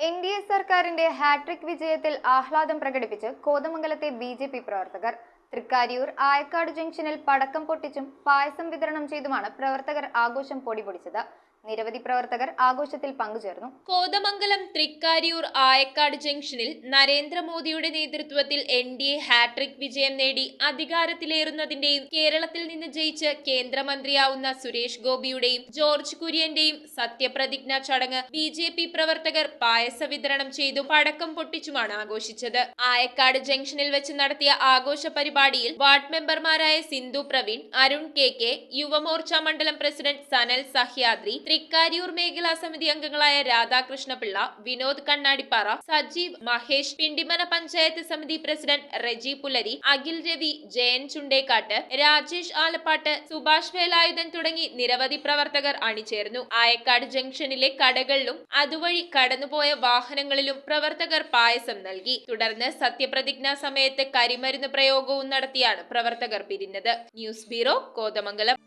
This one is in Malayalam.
NDA സർക്കാരിന്റെ ഹാട്രിക് വിജയത്തിൽ ആഹ്ലാദം പ്രകടിപ്പിച്ച് കോതമംഗലത്തെ BJP പ്രവർത്തകർ തൃക്കാരിയൂർ ആയക്കാട് ജംഗ്ഷനിൽ പടക്കം പൊട്ടിച്ചും പായസം വിതരണം ചെയ്തുമാണ് പ്രവർത്തകർ ആഘോഷം പൊടിപൊടിച്ചത്. നിരവധി പ്രവർത്തകർ ആഘോഷത്തിൽ പങ്കുചേർന്നു. കോതമംഗലം തൃക്കാരിയൂർ ആയക്കാട് ജംഗ്ഷനിൽ നരേന്ദ്രമോദിയുടെ നേതൃത്വത്തിൽ NDA ഹാട്രിക് വിജയം നേടി അധികാരത്തിലേറുന്നതിന്റെയും കേരളത്തിൽ നിന്ന് ജയിച്ച് കേന്ദ്രമന്ത്രിയാവുന്ന സുരേഷ് ഗോപിയുടെയും ജോർജ് കുര്യന്റെയും സത്യപ്രതിജ്ഞാ ചടങ്ങ് BJP പ്രവർത്തകർ പായസ വിതരണം ചെയ്തും പടക്കം പൊട്ടിച്ചുമാണ് ആഘോഷിച്ചത്. ആയക്കാട് ജംഗ്ഷനിൽ വെച്ച് നടത്തിയ ആഘോഷ പരിപാടിയിൽ വാർഡ് മെമ്പർമാരായ സിന്ധു പ്രവീൺ, അരുൺ KK, യുവമോർച്ച മണ്ഡലം പ്രസിഡന്റ് സനൽ സഹ്യാദ്രി, തൃക്കാരിയൂർ മേഖലാ സമിതി അംഗങ്ങളായ രാധാകൃഷ്ണപിള്ള, വിനോദ് കണ്ണാടിപ്പാറ, സജീവ്, മഹേഷ്, പിണ്ടിമന പഞ്ചായത്ത് സമിതി പ്രസിഡന്റ് റെജി പുലരി, അഖിൽ രവി, ജയൻ ചുണ്ടേക്കാട്ട്, രാജേഷ് ആലപ്പാട്ട്, സുഭാഷ് വേലായുധൻ തുടങ്ങി നിരവധി പ്രവർത്തകർ അണിചേർന്നു. ആയക്കാട് ജംഗ്ഷനിലെ കടകളിലും അതുവഴി കടന്നുപോയ വാഹനങ്ങളിലും പ്രവർത്തകർ പായസം നൽകി. തുടർന്ന് സത്യപ്രതിജ്ഞാ സമയത്ത് കരിമരുന്ന് പ്രയോഗവും നടത്തിയാണ് പ്രവർത്തകർ പിരിഞ്ഞത്. News bureau, Kothamangalam.